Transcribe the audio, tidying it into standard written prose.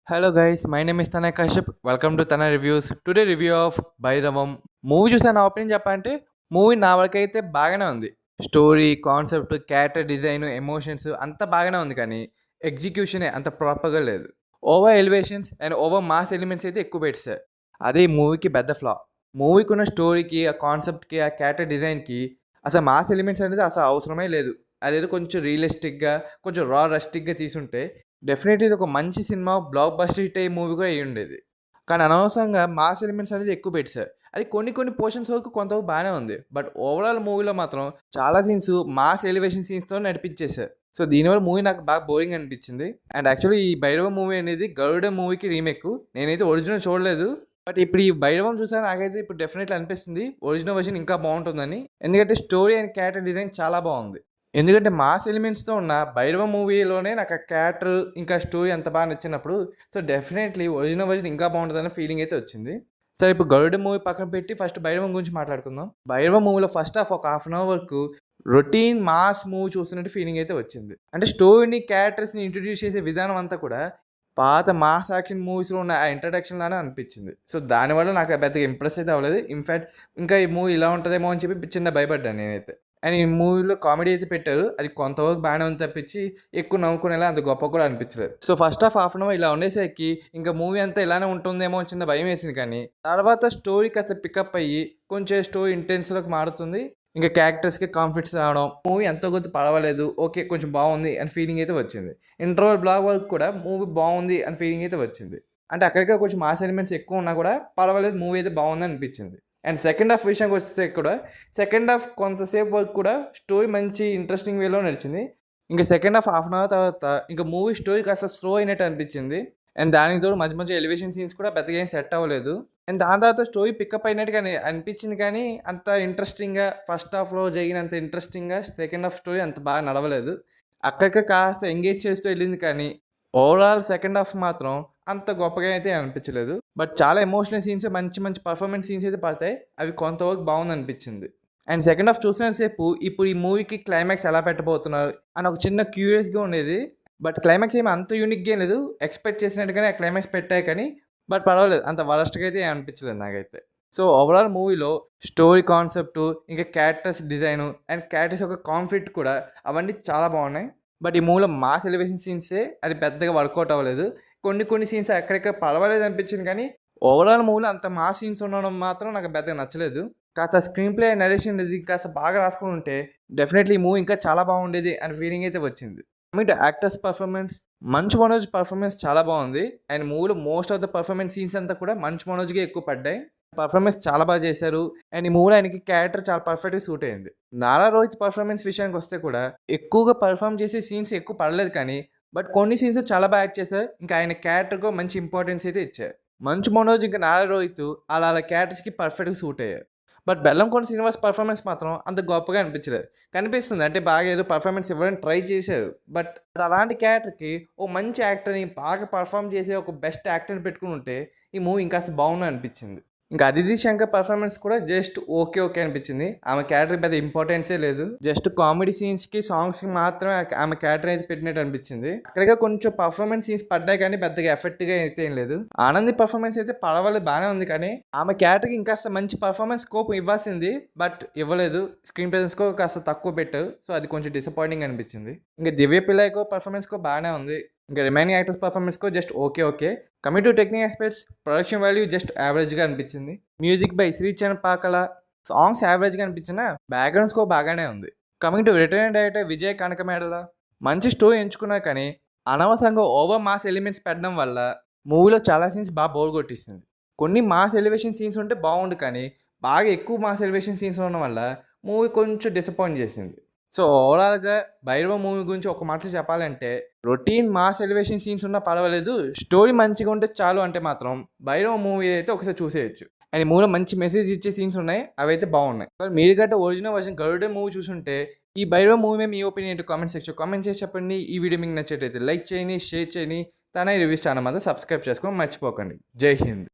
Hello guys, my name is Tanay Kashyap. Welcome to Tanay Reviews. Today review of Bhairavam. Movie చూసా నా opinion చెప్పాలంటే movie నా వరకైతే బాగానే ఉంది. Story, concept, character design, emotions అంతా బాగానే ఉంది కానీ ఎగ్జిక్యూషనే అంత ప్రాపర్‌గా లేదు. Over elevations and over mass elements అయితే ఎక్కువ పెట్టేశారు. అదే ఈ మూవీకి పెద్ద ఫ్లా. మూవీకున్న స్టోరీకి, ఆ కాన్సెప్ట్‌కి, ఆ క్యారెక్టర్ డిజైన్‌కి అసలు మాస్ ఎలిమెంట్స్ అనేది అసలు అవసరమే లేదు. అదేదో కొంచెం రియలిస్టిక్‌గా, కొంచెం రస్టిక్‌గా తీసుంటే డెఫినెట్‌లీ ఇదొక మంచి సినిమా, బ్లాక్ బస్టర్ హిట్ అయ్యే మూవీ కూడా అయ్యుండేది. కానీ అనవసరంగా మాస్ ఎలిమెంట్స్ అనేది ఎక్కువ పెట్టేశారు. అది కొన్ని పోర్షన్స్ వరకు కొంతవరకు బానే ఉంది. బట్ ఓవరాల్ మూవీలో మాత్రం చాలా సీన్స్ మాస్ ఎలివేషన్ సీన్స్‌తో నడిపించేశారు. సో, దీనివల్ల మూవీ నాకు బాగా బోరింగ్ అనిపించింది. అండ్ యాక్చువల్లీ ఈ 'భైరవ' మూవీ అనేది 'గరుడ' మూవీకి రీమేక్. నేనైతే ఒరిజినల్ చూడలేదు. బట్ ఇప్పుడు ఈ 'భైరవం' చూసాను నాకైతే ఇప్పుడు డెఫినెట్‌లీ అనిపిస్తుంది ఒరిజినల్ వెర్షన్ ఇంకా బావుంటుందని. ఎందుకంటే స్టోరీ అండ్ క్యారెక్టర్ డిజైన్ చాలా బావుంది. ఎందుకంటే మాస్ ఎలిమెంట్స్‌తో ఉన్న 'భైరవ' మూవీలోనే నాకు ఆ క్యారెక్టర్, ఇంకా స్టోరీ అంత బాగా నచ్చినప్పుడు సో, డెఫినెట్‌లీ ఒరిజినల్ వెర్షన్ ఇంకా బావుంటదన్న ఫీలింగ్ అయితే వచ్చింది. సరే, ఇప్పుడు 'గరుడ' మూవీ పక్కన పెట్టి ఫస్ట్ 'భైరవం' గురించి మాట్లాడుకుందాం. 'భైరవ' మూవీలో ఫస్ట్ హాఫ్ ఒక హాఫ్ అన్ అవర్ వరకు రొటీన్ మాస్ మూవీ చూస్తున్నట్టు ఫీలింగ్ అయితే వచ్చింది. అంటే స్టోరీని, క్యారెక్టర్స్‌ని ఇంట్రొడ్యూస్ చేసే విధానం అంతా కూడా పాత మాస్ యాక్షన్ మూవీస్‌లో ఉన్న ఆ ఇంట్రడక్షన్ లానే అనిపించింది. సో, దానివల్ల నాకు పెద్దగా ఇంప్రెస్ అయితే అవ్వలేదు. ఇన్‌ఫాక్ట్ ఇంకా ఈ మూవీ ఇలా ఉంటదేమో అని చెప్పి చిన్న భయపడ్డాను నేనైతే. అండ్ ఈ మూవీలో కామెడీ అయితే పెట్టారు. అది కొంతవరకు బాగానే ఉంది తప్పించి ఎక్కువ నవ్వుకునేలా అంత గొప్పగా కూడా అనిపించలేదు. So, first half an hour ఇలా ఉండేసరికి ఇంకా మూవీ అంతా ఇలానే ఉంటుందేమో అని చిన్న భయం వేసింది కానీ తర్వాత స్టోరీ కాస్త పికప్ అయ్యి కొంచెం స్టోరీ ఇంటెన్స్‌లోకి మారుతుంది. ఇంకా క్యారెక్టర్స్‌కి కాన్ఫ్లిక్ట్స్ రావడం, మూవీ ఎంతో కొంత పర్వాలేదు, ఓకే, కొంచెం బాగుంది అని ఫీలింగ్ అయితే వచ్చింది. ఇంటర్వల్ బ్లాక్ వరకు కూడా మూవీ బాగుంది అని ఫీలింగ్ అయితే వచ్చింది. అంటే అక్కడికే కొంచెం మాస్ ఎలిమెంట్స్ ఎక్కువ ఉన్నా కూడా పర్వాలేదు, మూవీ అయితే బాగుంది అనిపించింది. అండ్ సెకండ్ హాఫ్ విషయానికి వస్తే కూడా సెకండ్ హాఫ్ కొంతసేపు వరకు కూడా స్టోరీ మంచి ఇంట్రెస్టింగ్ వేలో నడిచింది. ఇంకా సెకండ్ హాఫ్ అన్ అవర్ తర్వాత ఇంకా మూవీ స్టోరీ కాస్త స్లో అయినట్టు అనిపించింది. అండ్ దానికి తోడు మధ్య మధ్య ఎలివేషన్ సీన్స్ కూడా పెద్దగా ఏం సెట్ అవ్వలేదు. అండ్ దాని తర్వాత స్టోరీ పికప్ అయినట్టుగా అనిపించింది కానీ అంత ఇంట్రెస్టింగ్‌గా ఫస్ట్ హాఫ్‌లో జరిగినంత ఇంట్రెస్టింగ్‌గా సెకండ్ హాఫ్ స్టోరీ అంత బాగా నడవలేదు. అక్కడక్కడ కాస్త ఎంగేజ్ చేస్తూ వెళ్ళింది కానీ ఓవరాల్ సెకండ్ హాఫ్ మాత్రం అంత గొప్పగా అయితే అనిపించలేదు. బట్ చాలా ఎమోషనల్ సీన్స్, మంచి మంచి పర్ఫార్మెన్స్ సీన్స్ అయితే పడతాయి. అవి కొంతవరకు బాగుందనిపించింది. అండ్ సెకండ్ హాఫ్ చూసినంత సేపు ఇప్పుడు ఈ మూవీకి క్లైమాక్స్ ఎలా పెట్టబోతున్నారు అని ఒక చిన్న క్యూరియస్‌గా ఉండేది. బట్ క్లైమాక్స్ ఏమి అంత యూనిక్‌గా ఏం లేదు. ఎక్స్‌పెక్ట్ చేసినట్టుగానే ఆ క్లైమాక్స్ పెట్టాయి కానీ బట్ పర్వాలేదు, అంత వరస్ట్‌గా అయితే ఏం అనిపించలేదు నాకైతే. సో, ఓవరాల్ మూవీలో స్టోరీ కాన్సెప్టు, ఇంకా క్యారెక్టర్స్ డిజైను అండ్ క్యారెక్టర్స్ యొక్క కాన్ఫ్లిక్ట్ కూడా అవన్నీ చాలా బాగున్నాయి. బట్ ఈ మూవీలో మాస్ ఎలివేషన్ సీన్సే అది పెద్దగా వర్కౌట్ అవ్వలేదు. కొన్ని సీన్స్ అక్కడక్కడ పర్వాలేదు అనిపించింది కానీ ఓవరాల్ మూవీలో అంత మాస్ సీన్స్ ఉండడం మాత్రం నాకు పెద్దగా నచ్చలేదు. కాస్త స్క్రీన్ ప్లే, నరేషన్ ఇది కాస్త బాగా రాసుకొని ఉంటే డెఫినెట్లీ ఈ మూవీ ఇంకా చాలా బాగుండేది అనే ఫీలింగ్ అయితే వచ్చింది. Coming to actors performance, Manchu Manoj performance చాలా బాగుంది. అండ్ మూవీలో most of the performance scenes అంతా కూడా మంచు మనోజ్‌గే ఎక్కువ పడ్డాయి. పర్ఫార్మెన్స్ చాలా బాగా చేశారు. అండ్ ఈ మూవీలో ఆయనకి క్యారెక్టర్ చాలా పర్ఫెక్ట్‌గా సూట్ అయింది. నారా రోహిత్ పర్ఫార్మెన్స్ విషయానికి వస్తే కూడా ఎక్కువగా పర్ఫార్మ్ చేసే సీన్స్ ఎక్కువ పడలేదు కానీ బట్ కొన్ని సీన్స్ చాలా బాగా యాక్ట్ చేశారు. ఇంకా ఆయన క్యారెక్టర్‌కు మంచి ఇంపార్టెన్స్ అయితే ఇచ్చారు. మంచు మనోజ్ ఇంకా నారా రోహిత్ ఆళ్ళ క్యారెక్టర్స్‌కి పర్ఫెక్ట్‌గా సూట్ అయ్యారు. బట్ బెల్లంకొండ శ్రీనివాస్ పర్ఫార్మెన్స్ మాత్రం అంత గొప్పగా అనిపించలేదు. కనిపిస్తుంది అంటే బాగా ఏదో పర్ఫార్మెన్స్ ఇవ్వడానికి ట్రై చేశారు. బట్ అలాంటి క్యారెక్టర్‌కి ఓ మంచి యాక్టర్‌ని, బాగా పర్ఫార్మ్ చేసే ఒక బెస్ట్ యాక్టర్‌ని పెట్టుకొని ఉంటే ఈ మూవీ ఇంకాస్త బాగుండు అనిపించింది. ఇంకా 'అదితి శంకర్' పర్ఫార్మెన్స్ కూడా జస్ట్ ఓకే అనిపించింది. ఆమె క్యారెక్టర్‌కి పెద్ద ఇంపార్టెన్సే లేదు. జస్ట్ కామెడీ సీన్స్‌కి, సాంగ్స్‌కి మాత్రమే ఆమె క్యారెక్టర్ అయితే పెట్టినట్టు అనిపించింది. అక్కడగా కొంచెం పర్ఫార్మెన్స్ సీన్స్ పడ్డాయి కానీ పెద్దగా ఎఫెక్ట్‌గా అయితే ఏం లేదు. ఆనంది పర్ఫార్మెన్స్ అయితే పర్వాలేదు, బానే ఉంది కానీ ఆమె క్యారెక్టర్‌కి ఇంకాస్త మంచి పర్ఫార్మెన్స్ స్కోప్ ఇవ్వాల్సింది. బట్ ఇవ్వలేదు. స్క్రీన్ ప్రెజెన్స్ కూడా కాస్త తక్కువ పెట్టారు. సో, అది కొంచెం డిసప్పాయింటింగ్ అనిపించింది. ఇంకా 'దివ్య పిల్లయ్య' పర్ఫార్మెన్స్ కూడా బానే ఉంది. ఇంకా రిమైనింగ్ యాక్టర్స్ పర్ఫార్మెన్స్ కూడా just okay. Coming to technical aspects, production value just యావరేజ్‌గా అనిపించింది. Music by Sricharan Pakala, songs యావరేజ్‌గా అనిపించినా బ్యాక్‌గ్రౌండ్ స్కోర్ బాగానే ఉంది. Coming to return director Vijay Kanakamedala, మంచి స్టోరీ ఎంచుకున్నా కానీ అనవసరంగా ఓవర్ మాస్ ఎలిమెంట్స్ పెట్టడం వల్ల మూవీలో చాలా సీన్స్ బాగా బోర్ కొట్టేసింది. కొన్ని మాస్ ఎలివేషన్ సీన్స్ ఉంటే బాగుండు కానీ బాగా ఎక్కువ మాస్ ఎలివేషన్ సీన్స్ ఉండడం వల్ల మూవీ కొంచెం డిసప్పాయింట్ చేసింది. సో, ఓవరాల్‌గా 'భైరవ' మూవీ గురించి ఒక మాటలో చెప్పాలంటే రొటీన్ మాస్ ఎలివేషన్ సీన్స్ ఉన్నా పర్వాలేదు, స్టోరీ మంచిగా ఉంటే చాలు అంటే మాత్రం 'భైరవ' మూవీ అయితే ఒకసారి చూసేయొచ్చు. అండ్ ఈ మూవీలో మంచి మెసేజ్ ఇచ్చే సీన్స్ ఉన్నాయి. అవైతే బాగున్నాయి. మరి మీరు గట్టా ఒరిజినల్ వర్షన్ 'గరుడ' మూవీ చూసుంటే ఈ 'భైరవ' మూవీ మీద మీ ఒపీనియన్ ఏంటో కామెంట్ సెక్షన్‌లో కామెంట్ చేసి చెప్పండి. ఈ వీడియో మీకు నచ్చినట్లయితే లైక్ చేయండి, షేర్ చేయండి. తనై రివ్యూస్ ఛానల్ మాత్రం సబ్స్క్రైబ్ చేసుకోవడం మర్చిపోకండి. జై హింద్.